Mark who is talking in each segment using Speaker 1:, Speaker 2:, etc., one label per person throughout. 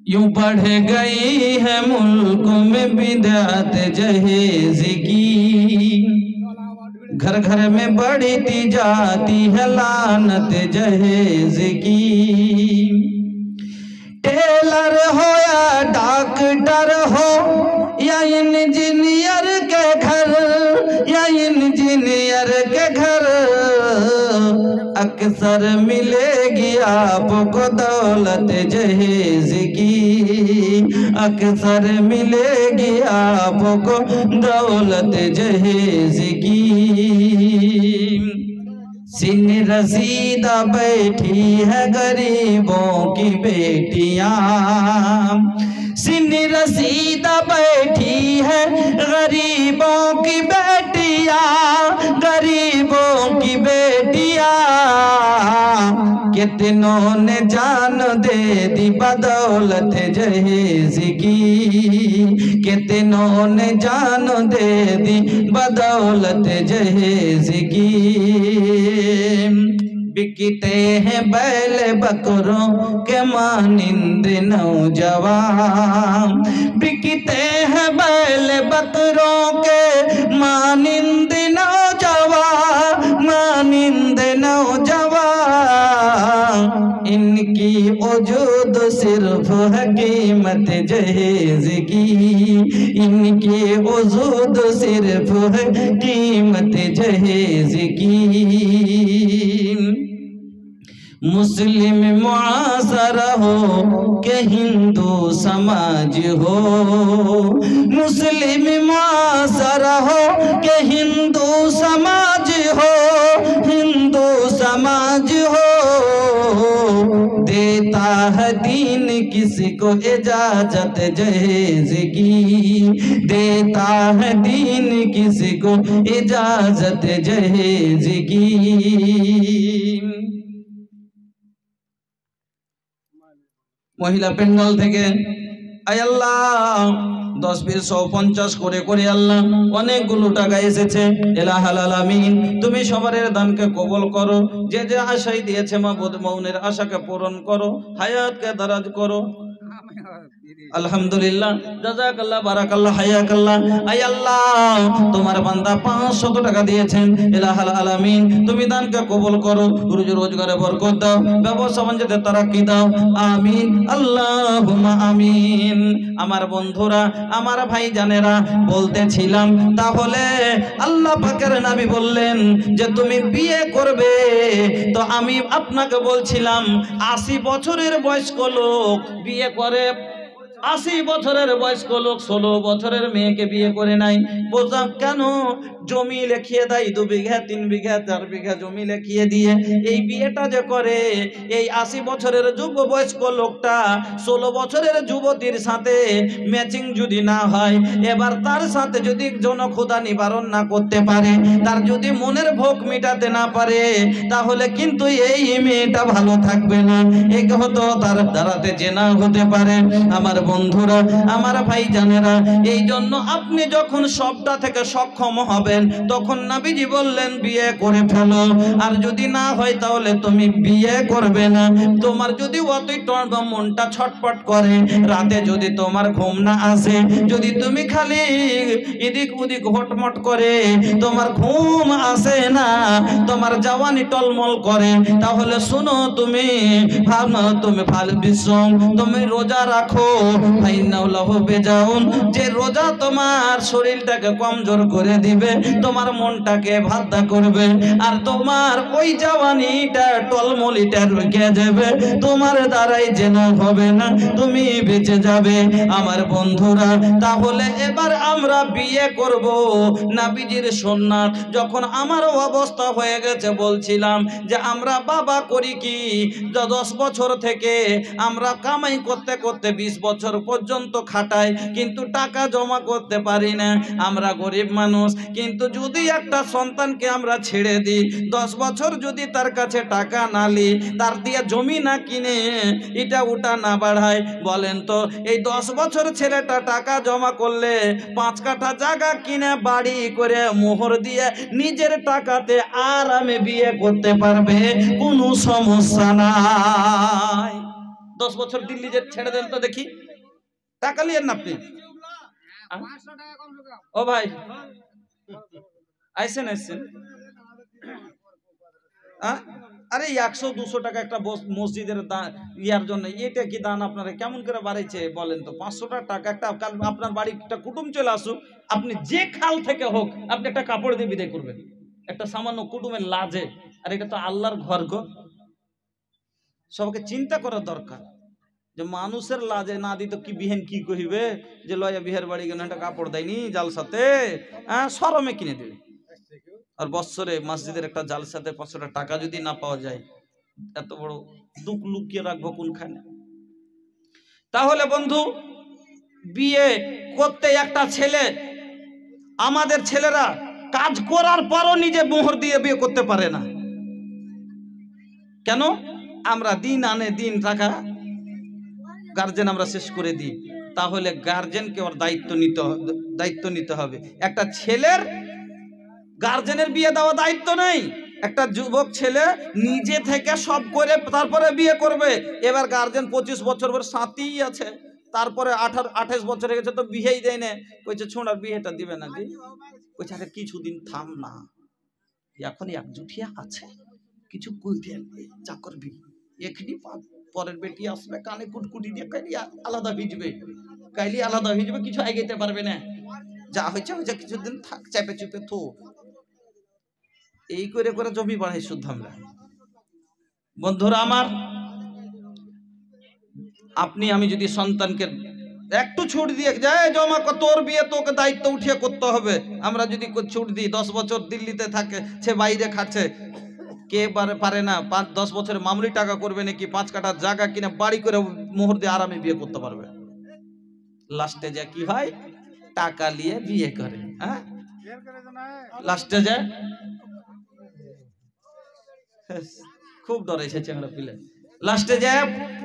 Speaker 1: यूं बढ़ गई है मुल्क में बिदअत जहेज की, घर घर में बढ़ती जाती है लानत जहेज की। टेलर हो या डॉक्टर हो या इंजीनियर के घर, या इंजीनियर के घर अक्सर मिलेगी आपको दौलत जहेज की, अक्सर मिलेगी आपको दौलत जहेज की। सिन रसीदा बैठी है गरीबों की बेटियां, सिन रसीदा बैठी है गरीबों की बेटियां, गरीबों की बेटियां। कितनों ने जान दे दी बदौलत जहेज की, कितनों ने जान दे दी बदौलत जहेज की। बिकते हैं बैल बकरों के मानिंद नौजवान, बिकते हैं बैल बकरों के मानिंद नौजवान, मानिंद नौजवान। इनकी वजूद सिर्फ है कीमत जहेज की, इनकी वजूद सिर्फ है कीमत जहेज की। मुस्लिम मुआसरा हो के हिंदू समाज हो, मुस्लिम मुआसरा हो के हिंदू समाज हो, हिंदू समाज हो। देता है दीन किसी को इजाजत जहेज की, देता है दीन किसी को इजाजत जहेज की। महिला पेंडल থেকে আয় আল্লাহ 10 20 100 50 করে করে আল্লাহ অনেকগুলো টাকা এসেছে। ইলাহাল আলামিন তুমি সবার দানকে কবুল করো, যে যে আশাই দিয়েছে মাবুদ মৌনের আশাকে পূরণ করো, হায়াতকে দারাজ করো। আলহামদুলিল্লাহ, জাযাকাল্লাহ, বারাকাল্লাহ, হায়াকাল্লাহ। আয় আল্লাহ তোমার বান্দা 500 টাকা দিয়েছেন, ইলাহাল আলামিন তুমি দানকে কবুল করো, রুজি রোজগারে বরকত দাও, ব্যবসা বাণিজ্যে তারাক্কি দাও, আমিন আল্লাহুম্মা আমিন। আমার বন্ধুরা, আমার ভাই জানেরা, বলতেছিলাম তাহলে আল্লাহ পাকের নবী বললেন যে তুমি বিয়ে করবে, তো আমি আপনাকে বলছিলাম 80 বছরের বয়স্ক লোক বিয়ে করে, 80 বছরের বয়স্ক লোক 16 বছরের মেয়েকে বিয়ে করে নাই। বললাম কেন? জমি লিখিয়ে দেয় 2 বিঘা 3 বিঘা 4 বিঘা জমি লিখিয়ে দিয়ে এই বিয়েটা যে করে, এই 80 বছরের যুব বয়স্ক লোকটা 16 বছরের যুবতীর সাথে ম্যাচিং যদি না হয়, এবার তার সাথে যদি জনক্ষুধা নিবারণ না করতে পারে, তার যদি মনের ভোগ মিটাতে না পারে, তাহলে কিন্তু এই মেয়েটা ভালো থাকবে না, এই হতো তার দ্বারাতে জেনা হতে পারে। আমার বন্ধুরা, আমার ভাই জানেরা, এই জন্য আপনি যখন সবটা থেকে সক্ষম হবেন, তখন নবীজি বললেন বিয়ে করে ফেলো। আর যদি না হয় তাহলে তুমি বিয়ে করবে না। তোমার যদি অতই মনটা ছটপট করে, রাতে যদি তোমার ঘুম না আসে, যদি তুমি খালি এদিক ওদিক হটমট করে, তোমার ঘুম আসে না, তোমার জওয়ানি টলমল করে, তাহলে শুনো তুমি ভাবনা, তুমি ভালো বিশ্রাম, তুমি রোজা রাখো, যে রোজা তোমার শরীরটাকে কমজোর করে দিবে, তোমার মনটাকে ভাদ্দা করবে, আর তোমার ওই জওয়ানিটা টলমলিটা রুকে যাবে, তোমার দ্বারাই যেন হবে না, তুমি বেঁচে যাবে। আমার বন্ধুরা, তাহলে এবার আমরা বিয়ে করব নবীজির সুন্নাত। যখন আমার অবস্থা হয়ে গেছে, বলছিলাম যে আমরা বাবা করি কি 10 বছর থেকে আমরা কামাই করতে করতে 20 বছর পর্যন্ত খাটাই, কিন্তু টাকা জমা করতে পারি না। আমরা গরিব মানুষ, কিন্তু যদি একটা সন্তানকে আমরা ছেড়ে দিই, 10 বছর যদি তার কাছে টাকা না লি, তার দিয়ে জমি না কিনে, এটা ওটা না বাড়ায়, বলেন তো এই 10 বছর ছেলেটা টাকা জমা করলে 5 কাঠা জায়গা কিনে বাড়ি করে মোহর দিয়ে নিজের টাকাতে আরামে বিয়ে করতে পারবে, কোনো সমস্যা নাই। 10 বছর দিল্লি যে ছেড়ে দেন তো দেখি, টাকা লিয়েন না আপনি। ও ভাই আইসেন আইসেন, আরে 100-200 টাকা একটা মসজিদের ইয়ার জন্য এটা কি দান আপনারা কেমন করে বাড়াইছে বলেন তো? 500 টাকা একটা, কাল আপনার বাড়ি একটা কুটুম চলে আসুক, আপনি যে খাল থেকে হোক আপনি একটা কাপড় দিয়ে বিদায় করবেন, একটা সামান্য কুটুমের লাজে। আর এটা তো আল্লাহর ঘর গো, সবকে চিন্তা করার দরকার যে মানুষের লাজে না দিত কি বিহেন কি কহিবে যে লয়া বিহের বাড়ি গেলে একটা কাপড় দেয়নি জালসাতে, শরমে কিনে দেবে। আর বৎসরে মসজিদের একটা জালসাতে 500 টাকা যদি না পাওয়া যায়, এত বড় দুঃখ লুকিয়ে রাখবো কোনখানে? তাহলে বন্ধু, বিয়ে করতে একটা ছেলে, আমাদের ছেলেরা কাজ করার পরও নিজে মোহর দিয়ে বিয়ে করতে পারে না কেন? আমরা দিন আনে দিন টাকা গার্জেন আমরা শেষ করে দিই। তাহলে গার্জেনকে ওর দায়িত্ব নিতে হবে। একটা ছেলের গার্জেনের বিয়ে দেওয়া দায়িত্ব নেই। একটা যুবক ছেলে নিজে থেকে সব করে তারপরে বিয়ে করবে। এবার গার্জেন 25 বছর পর সাথেই আছে, তারপরে 28 বছর হয়ে গেছে তো বিয়েই দেয় না, কইছে ছোড়ার বিয়েটা দিবে না জি, কইছে আরে কিছুদিন থাম না, এখনই একজুটিয়া আছে, কিছু কইরে যা করবি এখনি পরের বেটি আসবে কানে কুটকুটি দিয়ে কাইলি আলাদা ভিজবে, কাইলি আলাদা ভিজবে, কিছু আগাইতে পারবে না, যা হয়েছে হয়েছে, কিছুদিন থাক চেপে চুপে থো। এই করে করে জমি বাড়াই শুদ্ধ আমরা। বন্ধুরা আমার, আপনি আমি যদি সন্তানকে একটু ছুট দিয়ে যায় জমা তোর বিয়ে তোকে দায়িত্ব উঠিয়ে করতে হবে, আমরা যদি ছুট দিই 10 বছর দিল্লিতে থাকে, সে বাইরে খাচ্ছে, কে পারে না 5-10 বছরের মামুলি টাকা করবে নাকি 5 কাঠা জায়গা কিনে বাড়ি করে মোহর দিয়ে আরামে বিয়ে করতে পারবে। লাস্টে যা কি হয়, টাকা নিয়ে বিয়ে করে, হ্যাঁ লাস্টে যা খুব ডরাইছে চেংড়া পিলে, লাস্টে যা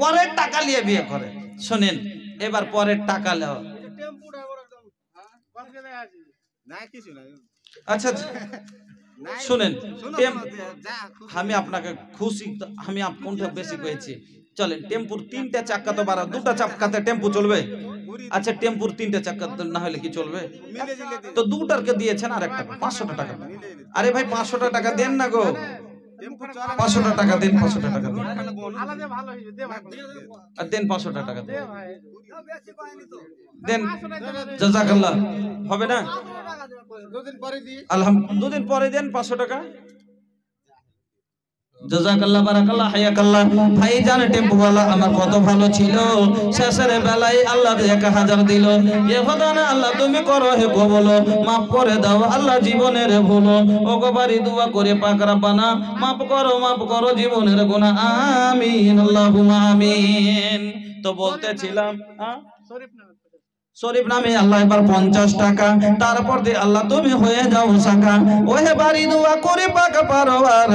Speaker 1: পরে টাকা নিয়ে বিয়ে করে। শোনেন, এবার পরের টাকা নেওয়া, আচ্ছা শুনেন, আমি আপনাকে খুশি, আমি কোনটা বেশি কয়েছি, চলেন টেম্পুর 3টা চাক্কা তো বাড়া, 2টা চাক্কাতে টেম্পু চলবে? আচ্ছা টেম্পুর 3টা চাক্কা না হলে কি চলবে? তো 2টারকে দিয়েছেন আর একটা 500 টাকা। আরে ভাই 500 টাকা দেন না গো, 500 টাকা দেন, 500 টাকা দেন, আর দেন 500 টাকা দেন, জাযাকাল্লাহ। হবে না? আলহামদুলিল্লাহ, 2 দিন পরে দেন 500 টাকা। জাযাকাল্লাহ, বারাকাল্লাহ, হায়াকাল্লাহ। ভাইজান টেম্পুওয়ালা আমার কত ভালো ছিল, শেষের বেলায় আল্লাহ 1000 দিল। এ খোদানা আল্লাহ তুমি করো হে কবুল, মাফ করে দাও আল্লাহ জীবনের ভুল, ওগো বাড়ি দোয়া করে পাক রব্বানা মাফ করো জীবনের গুনাহ, আমিন আল্লাহুম্মা আমিন। তো বলতেছিলাম শরীফ নামে আল্লাহ এবার 50 টাকা, তারপর দিয়ে আল্লাহ তুমি হয়ে যাও সাকা, ওহে বাড়ি দোয়া করে পাকা পারওয়ার,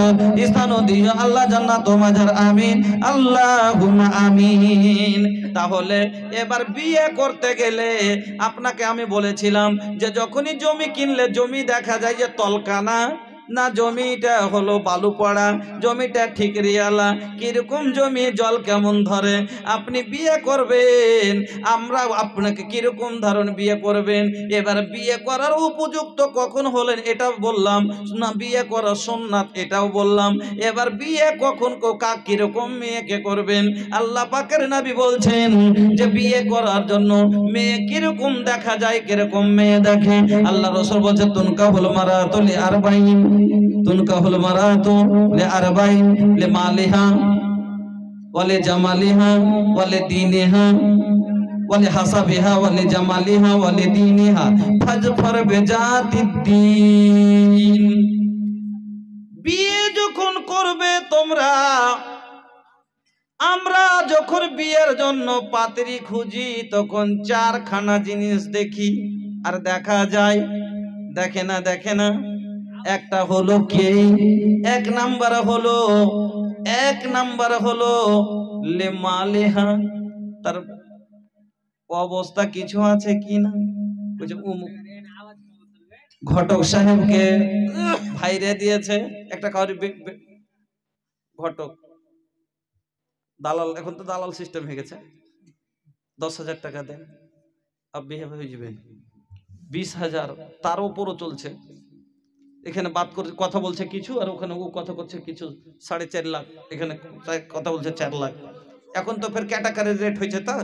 Speaker 1: স্থান দিও আল্লাহ জান্নাত মাজার, আমিন আল্লাহুম্মা আমিন। তাহলে এবার বিয়ে করতে গেলে আপনাকে আমি বলেছিলাম যে যখনই জমি কিনলে জমি দেখা যায় যে তলকানা না, জমিটা হলো বালু পড়া, জমিটা ঠিক রিয়ালা, কিরকম জমি জল কেমন ধরে, আপনি বিয়ে করবেন আমরা আপনাকে কিরকম ধরন বিয়ে করবেন। এবার বিয়ে করার উপযুক্ত কখন হলেন এটা বললাম না, বিয়ে করার সুন্নাত এটাও বললাম। এবার বিয়ে কখন কিরকম মেয়েকে করবেন, আল্লাহ পাকের নবী বলছেন যে বিয়ে করার জন্য মেয়ে কিরকম দেখা যায়, কিরকম মেয়ে দেখে, আল্লাহ রাসূল বলছে তুনকাহুল মারাতু লিআরবাইন, তুনকাহুল মারাতু লিআরবাইন, লিমালিহা ওয়ালি জামালিহা ওয়ালি দীনিহা ওয়ালি হাসাবিহা ওয়ালি জামালিহা ওয়ালি দীনিহা ফাজফার বিজাতিদ্দীন। বিয়ে যখন করবে তোমরা, আমরা যখন বিয়ের জন্য পাত্রী খুঁজি তখন 4খানা জিনিস দেখি, আর দেখা যায় দেখে না। একটা হলো কি, এক নাম্বার হলো লিমালিহা, তার অবস্থা কিছু আছে কিনা। ঘটক সাহেবকে ভাইরে দিয়েছে একটা কাউরি, ঘটক দালাল, এখন তো দালাল সিস্টেম হয়ে গেছে। 10,000 টাকা দেন, আপনি হয়ে যাবেন। 20,000, তার উপরও চলছে। এখানে বাদ করে কথা বলছে কিছু, আর ওখানে ও কথা করছে কিছু। 4.5 লাখ, এখানে কথা বলছে 4 লাখ। এখন তো ফের ক্যাটাগরির রেট হয়েছে, তা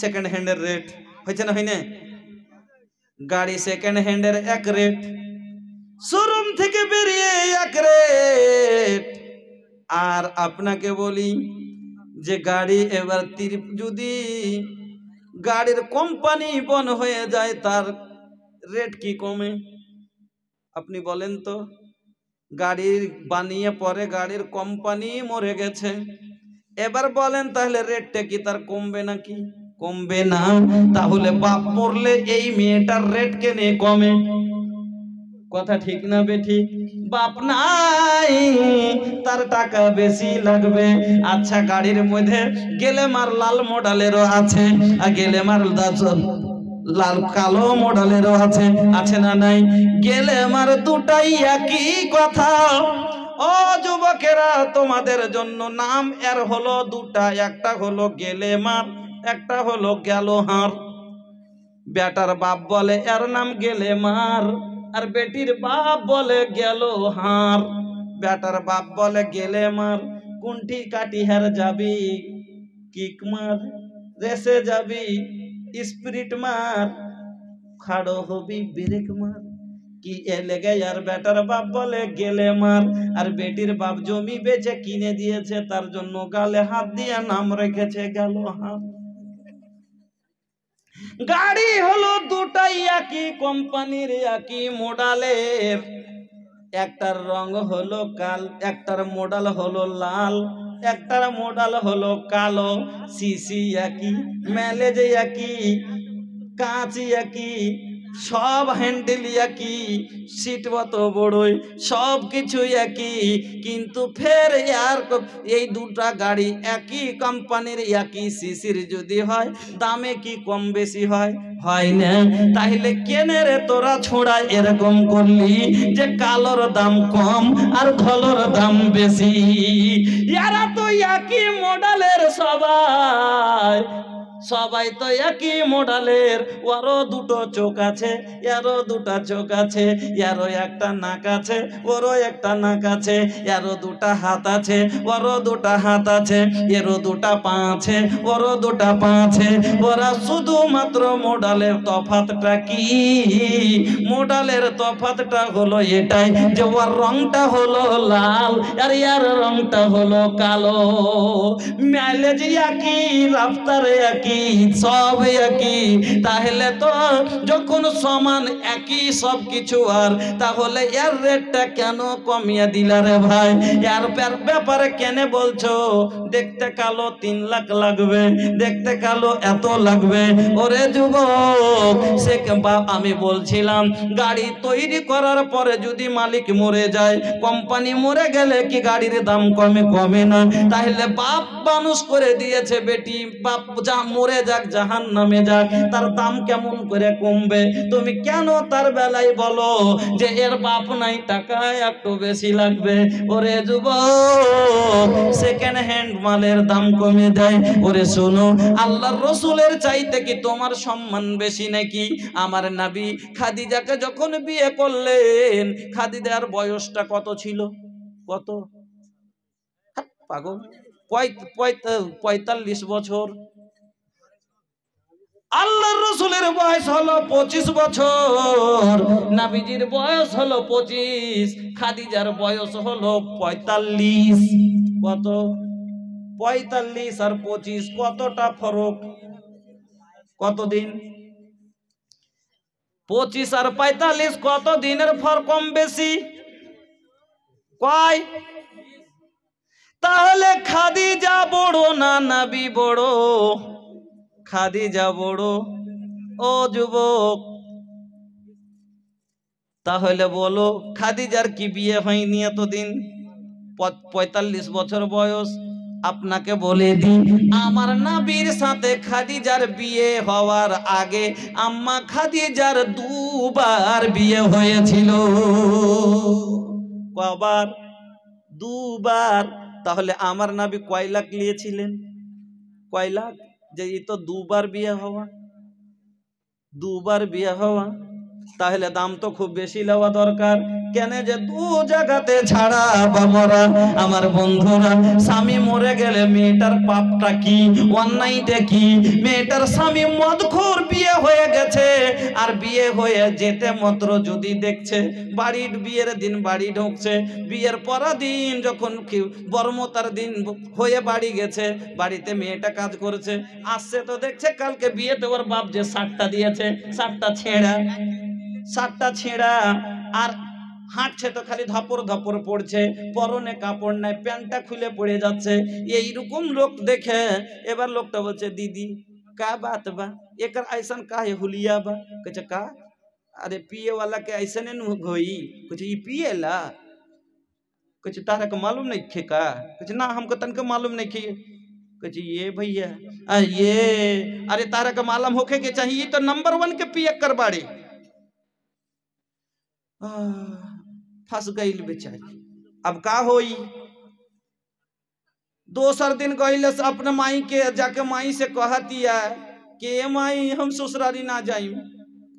Speaker 1: সেকেন্ড হ্যান্ডের রেট হয়েছে না, হয় না? গাড়ি সেকেন্ড হ্যান্ডের এক রেট, শোরুম থেকে বেরিয়ে এক রেট। আর আপনাকে বলি যে গাড়ি এবার যদি গাড়ির কোম্পানি বন্ধ হয়ে যায়, তার রেট কি কমে? আপনি বলেন তো। গাড়ির বানিয়ে পরে গাড়ির কোম্পানি মরে গেছে, এবার বলেন তাহলে রেটটা কি তার কমবে নাকি? কমবে না। তাহলে বাপ মরলে এই মেয়েটার রেট কেনে কমে? কথা ঠিক না বেঠিক? বাপ নাই, তার টাকা বেশি লাগবে। আচ্ছা, গাড়ির মধ্যে গেলেমার লাল মডেলেরও আছে, আর গেলেমার লাল কালো মডেলেরও আছে, আছে না নাই? গেলেমার দুটাই একই কথা। ও যুবকেরা, তোমাদের জন্য নাম এর হলো দুটা, একটা হলো গেলেমার, একটা হলো গেলোহার। বেটার বাপ বলে এর নাম গেলেমার, আর বেটির বাপ বলে গেলোহার। বেটার বাপ বলে গেলেমার, কুন্ঠি কাটি হার যাবি, কিক মার, রেসে যাবি স্পিরিট মার, খাড়ো হবি ব্রেক মার। কি এ লেগে আর বেটার বাপ বলে গেলেমার। আর বেটির বাপ জমি বেচে কিনে দিয়েছে, তার জন্য গালে হাত দিয়ে নাম রেখেছে গেলোহার। গাড়ি হলো দুটাই একই কোম্পানির, একই মডেলের। একটার রং হলো কাল, একটার মডেল হলো লাল, একটার মডেল হলো কালো। সিসি একই, মাইলেজ একই, কাঁচ একই, সব হ্যান্ডেল একই, সিট মতো বড়ই, সব কিছু একই। কিন্তু ফের এই দুটা গাড়ি একই কোম্পানির, একই সিসির যদি হয়, দামে কি কম বেশি হয়? হয় না। তাহলে কেনে রে তোরা ছোড়া এরকম করলি যে কালোর দাম কম আর ধলোর দাম বেশি? এরা তো একই মডেলের, সবাই সবাই তো একই মডেলের। ওরও দুটো চোখ আছে, এরও দুটা চোখ আছে, এরও একটা নাক আছে, ওরও একটা নাক আছে, এরও দুটা হাত আছে, ওরও দুটা হাত আছে, এরও দুটা পা আছে, ওরও দুটা পা আছে। ওরা শুধুমাত্র মডেলের তফাৎটা কি? মডেলের তফাৎটা হলো এটাই যে ওর রংটা হলো লাল, আর এর রংটা হলো কালো। মাইলেজ একই, রাস্তার একই, সব একই। তাহলে তো যখন সমান একই সব কিছু, আর তাহলে এর রেটটা কেন কমিয়ে দিলা রে ভাই? এর ব্যাপারে কেন বলছো দেখতে কালো 3 লাখ লাগবে, দেখতে কালো এত লাগবে? ওরে যুবক, সে আমি বলছিলাম গাড়ি তৈরি করার পরে যদি মালিক মরে যায়, কোম্পানি মরে গেলে কি গাড়ির দাম কমে? কমে না। তাহলে বাপ মানুষ করে দিয়েছে, বেটি বাপ যা মরে যাক, জাহান নামে যাক, তার দাম কেমন করে কমবে? তুমি কেন তার বেলায় বলো যে এর বাপ নাই, টাকা একটু বেশি লাগবে? ওরে যুবক, সেকেন্ড হ্যান্ড মালের দাম কমে দেয়। ওরে শোনো, আল্লাহর রসুলের চাইতে কি তোমার সম্মান বেশি নাকি? আমার নবী খাদিজাকে যখন বিয়ে করলেন, খাদিজার বয়সটা কত ছিল? কত? পাগল, 45 বছর। আল্লাহর রসুলের বয়স হলো 25 বছর, নবীজির বয়স হলো 25, খাদিজার বয়স হলো 45। কত? 45 আর 25 কতটা ফরক? কতদিন? 25 আর 45 কত দিনের ফরক কম বেশি? কয়? তাহলে খাদিজা বড় না নবী বড়? খাদিজা বড়। ও যুবক, তাহলে বলো খাদিজার কি বিয়ে হয়নি এতদিন? 45 বছর বয়স। আপনাকে বলে দিই, আমার নবীর সাথে খাদিজার বিয়ে হওয়ার আগে আম্মা খাদিজার 2 বার বিয়ে হয়েছিল। কবার? 2 বার। তাহলে আমার নবী কয় লাখ নিয়েছিলেন? কয় লাখ? যে এই তো দুবার বিয়ে হওয়া, দুবার বিয়ে হওয়া, তাহলে দাম তো খুব বেশি নেওয়া দরকার। কেন যে দু জায়গাতে ছাড়া বাবারা আমার বন্ধুরা, স্বামী মরে গেলে মেয়েটার পাপটা কি, অন্যায়টা কি? মেয়েটার স্বামী মদখোর, বিয়ে হয়ে গেছে, আর বিয়ে হয়ে যেতে মাত্র যদি দেখছে বাড়ির বিয়ের দিন বাড়ি ঢুকছে, বিয়ের পরা দিন যখন বর্মতার দিন হয়ে বাড়ি গেছে, বাড়িতে মেয়েটা কাজ করছে, আসছে তো দেখছে কালকে বিয়েতে ওর বাপ যে শার্টটা দিয়েছে শার্টটা ছেঁড়া, শার্টটা ছেঁড়া, আর হাঁটছে তো খালি ধপর ধপর পড়ছে, পরনে কাপড় নাই, প্যান্টটা খুলে পড়ে যাচ্ছে। এইরকম লোক দেখে এবার লোকটা বলছে दीदी का बात बा, एकर ऐसन काहे हुलिया बा? कहे का? अरे पिए वाला के ऐसे नहीं होई, कुछ ई पिएला? कुछ तारा के मालूम नहीं खे का? कुछ ना हमको तनके मालूम नहीं खे। कुछ ये भैया ये, अरे तारा के मालूम होखे के चाहिए, तो नंबर 1 के पिए कर बाड़ी। फंस गई बेचारी, अब का होई? दोसर दिन गईले से अपने माई के जाके माई से कहती है कि माई हम ससुरारी ना जाइम।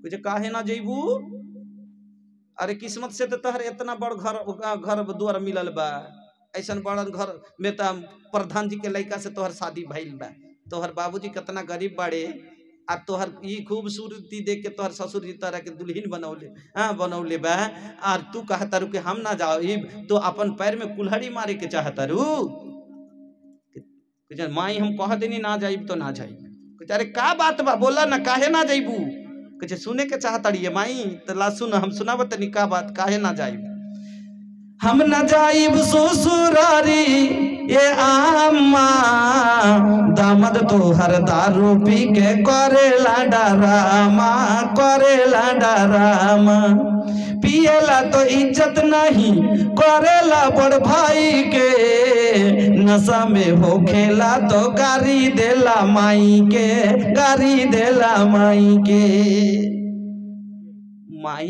Speaker 1: कुछ काहे ना जइबू? अरे किस्मत से तो तहर इतना बड़ घर द्वार मिलल बा, ऐसा बड़ घर में तो प्रधान जी के लड़का से तोहर शादी भइल बा, तोहर बाबूजी कितना गरीब बाड़े, आ तोहर ई खूबसूरती देख के तोहर ससुर जी तरह के दुल्हन बनौले, हाँ बनौले बा, और तू कहता रू कि हम ना जाओ, तो अपन पैर में कुल्हाड़ी मारे के चाहता रू? माई हम कह देनी ना जाइब तो ना जाइब। अरे का बात बा, बोला ना काहे ना जाइबू? कुछ सुने के चाहता रही है माई, तो ला सुन हम सुनाब तनी का बात, काहे ना जाइब? हम ना जाइब ससुरारी ये आमा, दामद तोहर दारू पी के करेला डरामा, करेला डरामा, पियला तो इज्जत नहीं करेला बड़ भाई के, नशा में हो खेला तो गारी देला माई के, गारी देला माई के। माई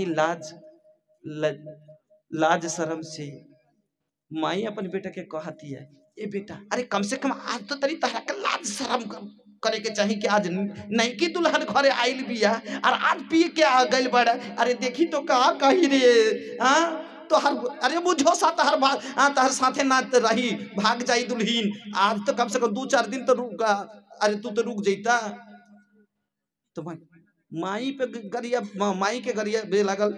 Speaker 1: लाज शर्म से माई अपन बेटा के कहती है, ए बेटा अरे कम से कम आज तो तरी तरह का लाज शर्म करे के चाहिए कि आज नहीं की दुल्हन घरे आइल बिया और आज पी के आ गइल बड़ा, अरे देखी तो कहा कही रे, हाँ तो हर, अरे बुझो सा तहर तहर साथे ना रही भाग जाई दुल्हीन, आज तो कम से कम 2-4 दिन तो रुक, अरे तू तो रुक जैता। तो माई पे गरिया, माई के गरिया बे लागल